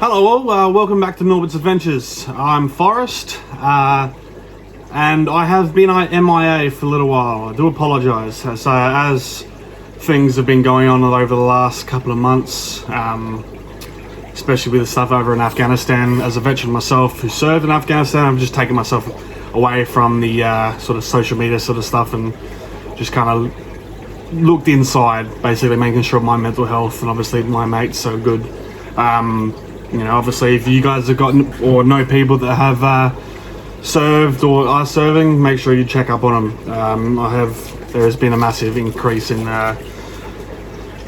Hello all, welcome back to Norbits Adventures. I'm Forrest, and I have been MIA for a little while. I do apologise. So as things have been going on over the last couple of months, especially with the stuff over in Afghanistan, as a veteran myself who served in Afghanistan, I've just taken myself away from the sort of social media sort of stuff and just kind of looked inside, basically making sure my mental health and obviously my mates are good. You know, obviously if you guys have gotten or know people that have served or are serving, make sure you check up on them. There has been a massive increase in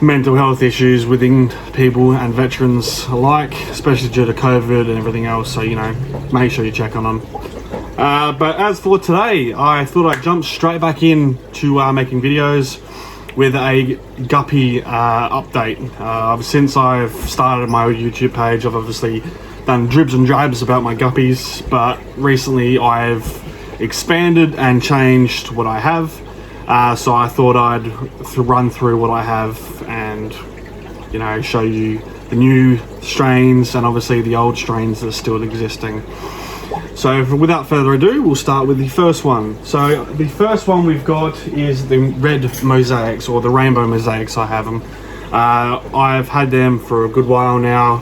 mental health issues within people and veterans alike, especially due to COVID and everything else, so you know, make sure you check on them. But as for today, I thought I'd jump straight back in to making videos with a guppy update. Since I've started my YouTube page, I've obviously done dribs and drabs about my guppies, but recently I've expanded and changed what I have. So I thought I'd run through what I have and, you know, show you the new strains and obviously the old strains that are still existing. So without further ado, we'll start with the first one. So the first one we've got is the red mosaics, or the rainbow mosaics. I have them. I've had them for a good while now.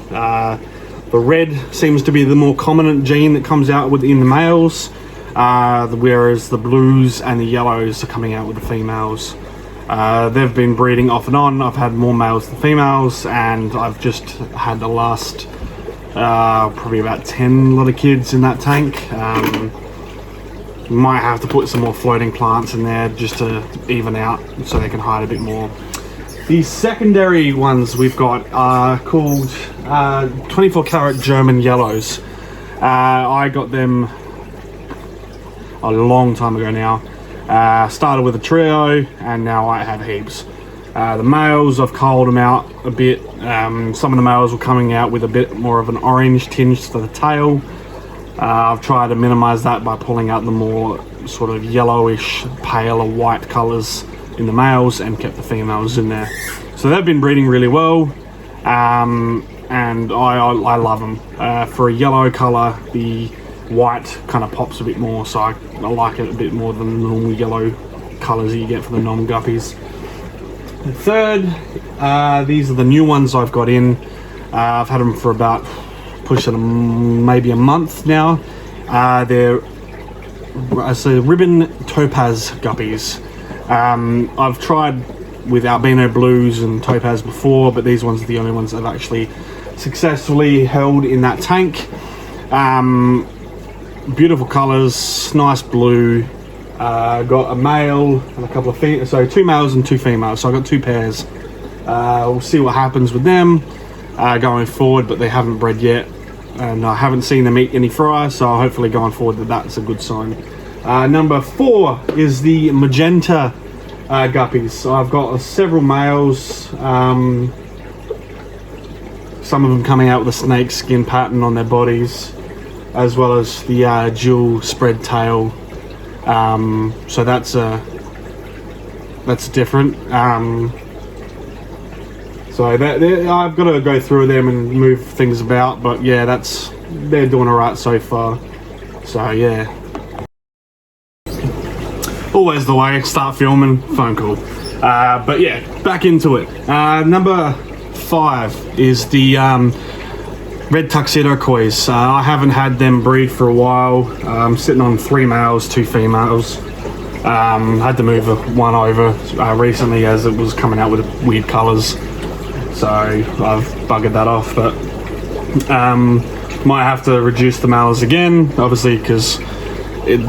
The red seems to be the more common gene that comes out within the males, whereas the blues and the yellows are coming out with the females. They've been breeding off and on. I've had more males than females, and I've just had the last probably about 10 little kids in that tank. Might have to put some more floating plants in there just to even out so they can hide a bit more. The secondary ones we've got are called 24 karat German yellows. I got them a long time ago now. Started with a trio and now I have heaps. The males, I've culled them out a bit. Some of the males were coming out with a bit more of an orange tinge to the tail. I've tried to minimize that by pulling out the more sort of yellowish, paler white colors in the males and kept the females in there. So they've been breeding really well, and I love them. For a yellow color, the white kind of pops a bit more, so I like it a bit more than the normal yellow colors that you get from the normal guppies. The third, these are the new ones I've got in. I've had them for about pushing maybe a month now. They're ribbon topaz guppies. I've tried with albino blues and topaz before, but these ones are the only ones that I've actually successfully held in that tank. Beautiful colors, nice blue. Got a male and a couple of females, so 2 males and 2 females, so I got 2 pairs. We'll see what happens with them going forward, but they haven't bred yet and I haven't seen them eat any fry, so hopefully going forward that's a good sign. Number 4 is the Magenta guppies. So I've got several males, some of them coming out with a snake skin pattern on their bodies, as well as the dual spread tail. So that's different. So I've got to go through them and move things about, but yeah, they're doing alright so far. So yeah, always the way. Start filming, phone call. But yeah, back into it. Number 5 is the red Tuxedo Kois. I haven't had them breed for a while. I'm sitting on 3 males, 2 females. Had to move one over recently as it was coming out with weird colours, so I've buggered that off, but might have to reduce the males again, obviously, because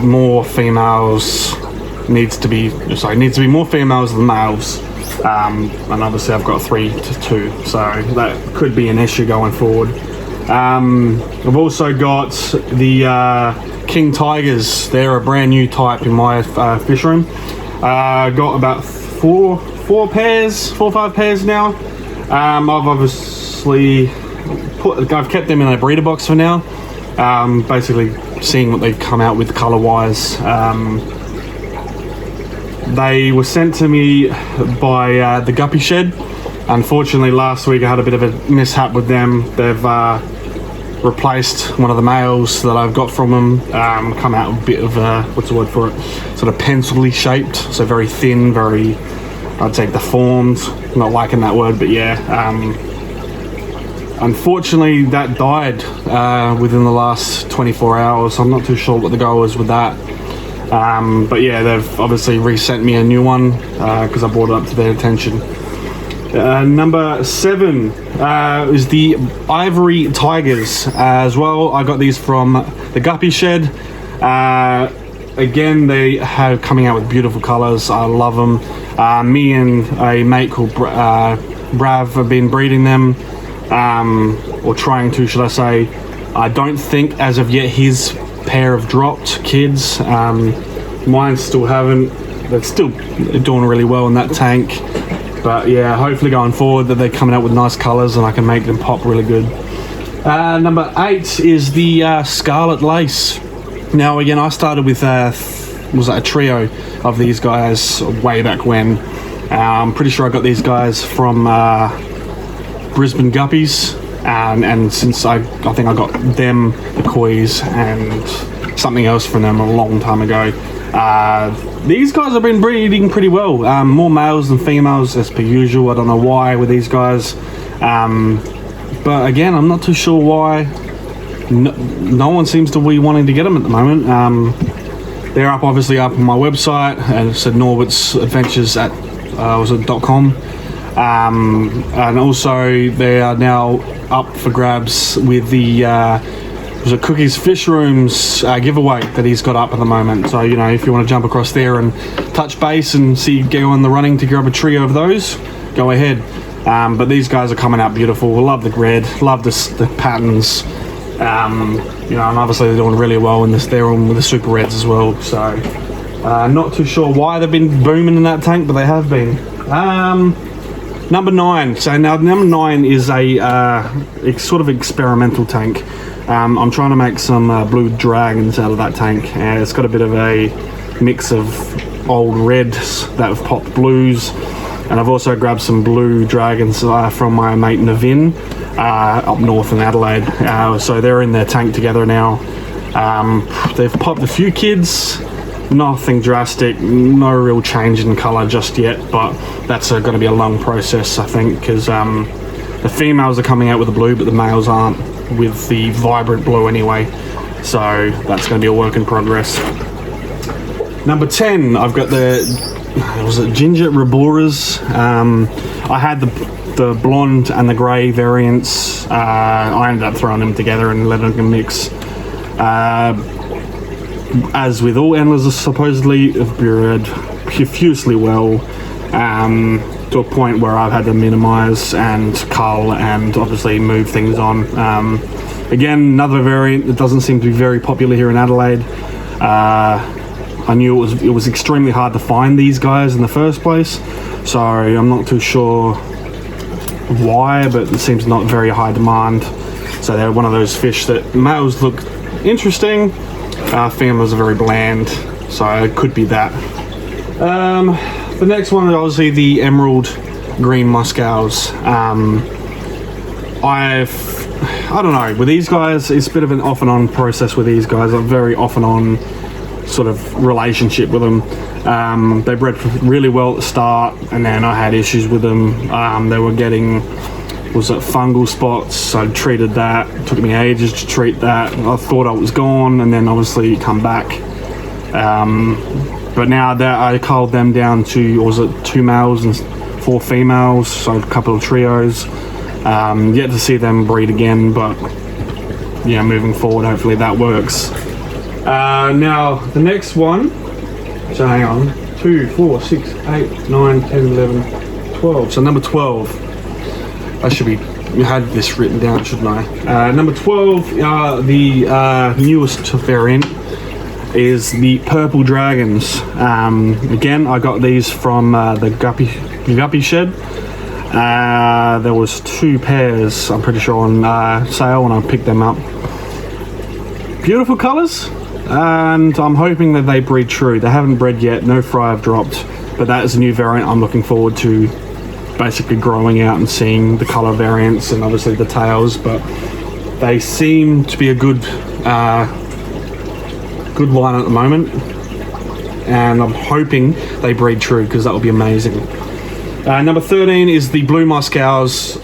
more females needs to be more females than males. And obviously I've got 3 to 2, so that could be an issue going forward. I've also got the King Tigers. They're a brand new type in my Fishroom. Got about 4 or 5 pairs now. I've obviously I've kept them in a breeder box for now, basically seeing what they've come out with color wise. They were sent to me by the Guppy Shed. Unfortunately last week I had a bit of a mishap with them. They've replaced one of the males that I've got from them. Come out a bit of a, what's the word for it, sort of pencil-y shaped, so very thin, very, I'd say deformed. Not liking that word, but yeah. Unfortunately, that died within the last 24 hours. I'm not too sure what the goal is with that. But yeah, they've obviously resent me a new one because I brought it up to their attention. Number 7 is the Ivory Tigers as well. I got these from the Guppy Shed. Again, they have coming out with beautiful colours. I love them. Me and a mate called Brav have been breeding them, or trying to, should I say. I don't think as of yet his pair have dropped kids. Mine still haven't. They're still doing really well in that tank. But yeah, hopefully going forward that they're coming out with nice colours and I can make them pop really good. Number 8 is the Scarlett Lace. Now again, I started with was that a trio of these guys way back when. I'm pretty sure I got these guys from Brisbane Guppies, and since I think I got them, the Kois, and something else from them a long time ago. These guys have been breeding pretty well. More males than females as per usual. I don't know why with these guys. But again, I'm not too sure why. No one seems to be wanting to get them at the moment. They're obviously up on my website, and it's at Norbits Adventures at .com. And also they are now up for grabs with the Cookies Fishrooms giveaway that he's got up at the moment. So, you know, if you want to jump across there and touch base and see, go on the running to grab a trio of those, go ahead. But these guys are coming out beautiful. Love the red, love the patterns. You know, and obviously they're doing really well in this. They're on with the super reds as well. So, not too sure why they've been booming in that tank, but they have been. Number 9. So now number 9 is a sort of experimental tank. I'm trying to make some blue dragons out of that tank, and it's got a bit of a mix of old reds that have popped blues, and I've also grabbed some blue dragons from my mate Navin up north in Adelaide. So they're in their tank together now. They've popped a few kids, nothing drastic, no real change in colour just yet, but that's going to be a long process, I think, because the females are coming out with the blue, but the males aren't with the vibrant blue anyway, so that's going to be a work in progress. Number 10, I've got the Ginga Rubras. I had the blonde and the grey variants. I ended up throwing them together and letting them mix. As with all endless, supposedly have bred profusely well, to a point where I've had to minimise and cull and obviously move things on. Again, another variant that doesn't seem to be very popular here in Adelaide. I knew it was extremely hard to find these guys in the first place, so I'm not too sure why, but it seems not very high demand. So they're one of those fish that males look interesting, females are very bland, so it could be that. The next one is obviously the Emerald Green Muscals. I don't know, with these guys, it's a bit of an off and on process with these guys. I'm very off and on sort of relationship with them. They bred really well at the start, and then I had issues with them. They were getting, fungal spots. I treated that. It took me ages to treat that. I thought I was gone, and then obviously come back. But now that I culled them down to, 2 males and 4 females, so a couple of trios. Yet to see them breed again, but yeah, moving forward, hopefully that works. Now, the next one, so hang on, 2, 4, 6, 8, 9, 10, 11, 12. So number 12, I should had this written down, shouldn't I? Number 12, the newest variant, is the Purple Dragons. Again, I got these from the Guppy Shed. There was 2 pairs, I'm pretty sure, on sale when I picked them up. Beautiful colours, and I'm hoping that they breed true. They haven't bred yet, no fry have dropped, but that is a new variant I'm looking forward to basically growing out and seeing the colour variants and obviously the tails. But They seem to be a good good line at the moment, and I'm hoping they breed true, because that would be amazing. Number 13 is the blue Moscows.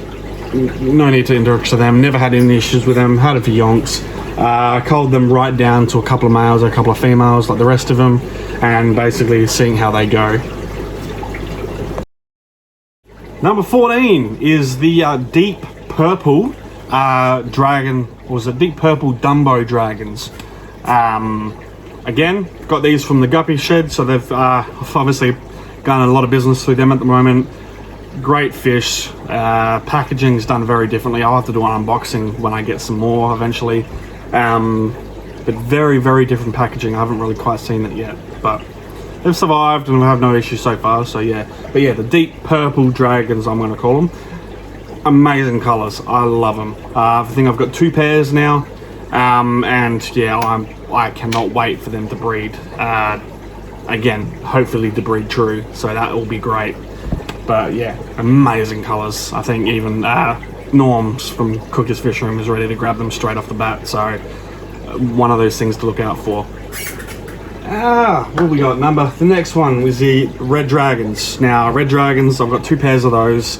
No need to introduce them, never had any issues with them, had it for yonks. I culled them right down to a couple of males, a couple of females like the rest of them, and basically seeing how they go. Number 14 is the deep purple dragon, or was it deep purple Dumbo dragons. Again, got these from the Guppy Shed, so they've obviously gone a lot of business through them at the moment. Great fish. Packaging's done very differently. I'll have to do an unboxing when I get some more eventually. But very, very different packaging. I haven't really quite seen it yet, but they've survived and have no issues so far, so yeah. But yeah, the deep purple dragons, I'm going to call them. Amazing colours. I love them. I think I've got 2 pairs now, and yeah, I cannot wait for them to breed. Again, hopefully to breed true, so that will be great. But yeah, amazing colours. I think even Norms from Cookie's Fishroom is ready to grab them straight off the bat, so one of those things to look out for. What we got? The next one was the red dragons. Now, red dragons, I've got 2 pairs of those.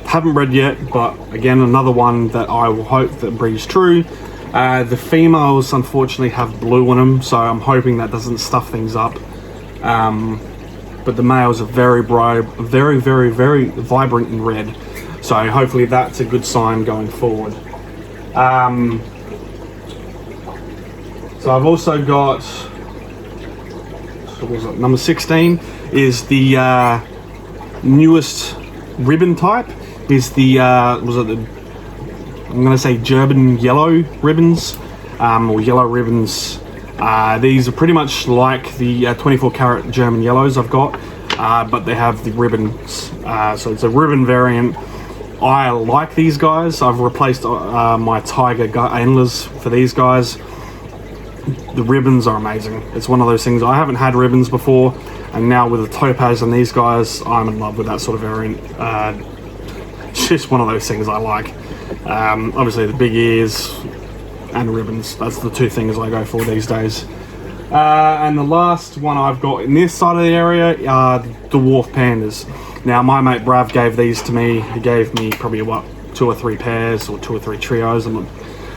Haven't bred yet, but again, another one that I will hope that breeds true. The females unfortunately have blue on them, so I'm hoping that doesn't stuff things up. But the males are very bright, very, very, very vibrant in red. So hopefully that's a good sign going forward. So I've also got, what was it, number 16 is the newest ribbon type. Is the, I'm going to say German yellow ribbons, or yellow ribbons. These are pretty much like the 24 karat German yellows I've got, but they have the ribbons. So it's a ribbon variant. I like these guys. I've replaced my tiger antlers for these guys. The ribbons are amazing. It's one of those things. I haven't had ribbons before, and now with the Topaz and these guys, I'm in love with that sort of variant. It's just one of those things I like. Obviously the big ears and ribbons, that's the 2 things I go for these days. And the last one I've got in this side of the area are Dwarf Pandas. Now my mate Brav gave these to me. He gave me probably 2 or 3 pairs or 2 or 3 trios. I'm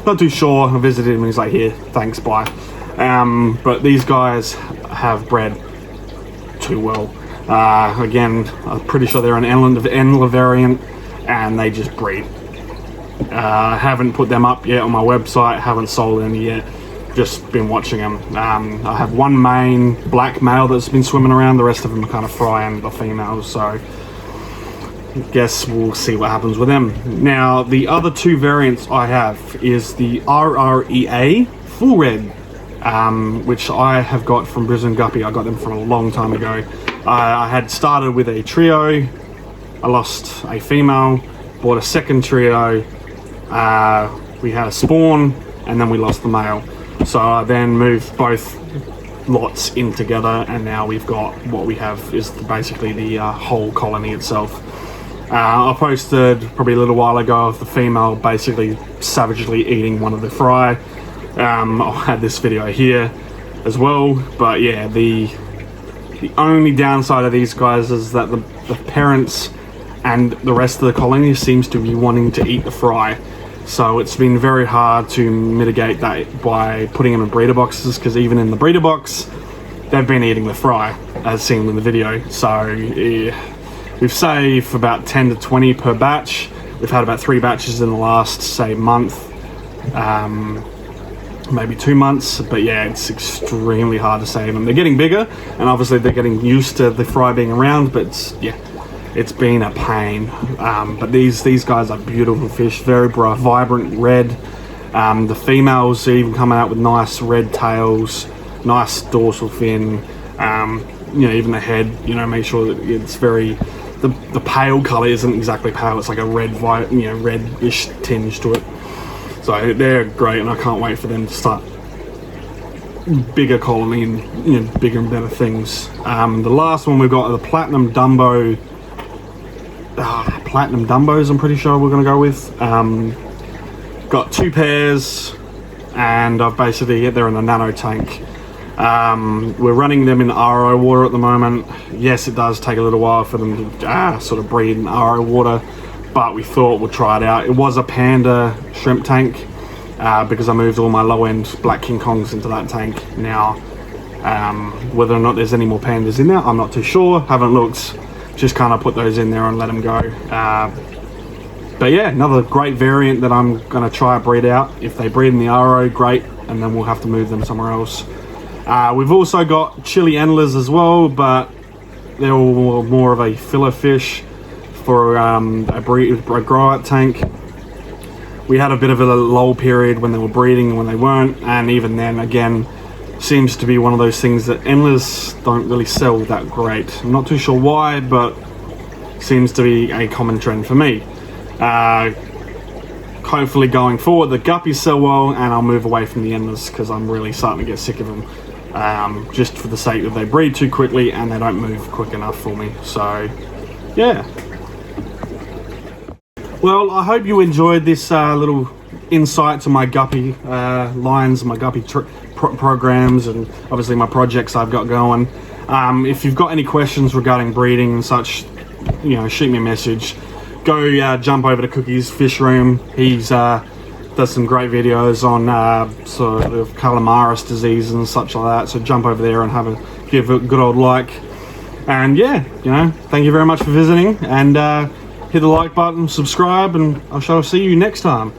not too sure. I visited him and he's like, here, thanks, bye. But these guys have bred too well. Again, I'm pretty sure they're an antler variant, and they just breed. I haven't put them up yet on my website, haven't sold any yet, just been watching them. I have 1 main black male that's been swimming around, the rest of them are kind of fry and the females, so I guess we'll see what happens with them. Now, the other 2 variants I have is the RREA Full Red, which I have got from Brisbane Guppy. I got them from a long time ago. I had started with a trio, I lost a female, bought a second trio, we had a spawn, and then we lost the male. So I then moved both lots in together, and now we've got what we have is basically the whole colony itself. I posted probably a little while ago of the female basically savagely eating one of the fry. I'll add this video here as well, but yeah, the only downside of these guys is that the parents and the rest of the colony seems to be wanting to eat the fry. So it's been very hard to mitigate that by putting them in breeder boxes, because even in the breeder box, they've been eating the fry, as seen in the video. So we've saved about 10 to 20 per batch. We've had about 3 batches in the last, say, month, maybe 2 months. But yeah, it's extremely hard to save them. They're getting bigger, and obviously they're getting used to the fry being around, but it's been a pain. But these guys are beautiful fish, very bright, vibrant red. The females are even coming out with nice red tails, nice dorsal fin, even the head, make sure that it's very, the pale color isn't exactly pale, it's like a red, reddish tinge to it. So they're great, and I can't wait for them to start bigger colony and bigger and better things. The last one we've got are the Platinum Dumbo platinum Dumbos, I'm pretty sure we're going to go with. Got 2 pairs, and I've basically, they're in a nano tank. We're running them in RO water at the moment. Yes, it does take a little while for them to sort of breed in RO water, but we thought we'll try it out. It was a panda shrimp tank, because I moved all my low-end black King Kongs into that tank. Now, whether or not there's any more pandas in there, I'm not too sure. Haven't looked. Just kind of put those in there and let them go. But yeah, another great variant that I'm going to try to breed out. If they breed in the RO, great, and then we'll have to move them somewhere else. We've also got chili antlers as well, but they're all more of a filler fish for a grow-out tank. We had a bit of a lull period when they were breeding and when they weren't, and even then, again, seems to be one of those things that endless don't really sell that great. I'm not too sure why, but seems to be a common trend for me. Hopefully going forward, the guppies sell well, and I'll move away from the endless because I'm really starting to get sick of them. Just for the sake that they breed too quickly and they don't move quick enough for me. So, yeah. Well, I hope you enjoyed this little insight to my guppy lines, my guppy programs, and obviously my projects I've got going. If you've got any questions regarding breeding and such, you know, shoot me a message. Go jump over to Cookie's Fishroom. He's does some great videos on sort of calamaris disease and such like that. So jump over there and give a good old like. And yeah, you know, thank you very much for visiting, and hit the like button, subscribe, and I shall see you next time.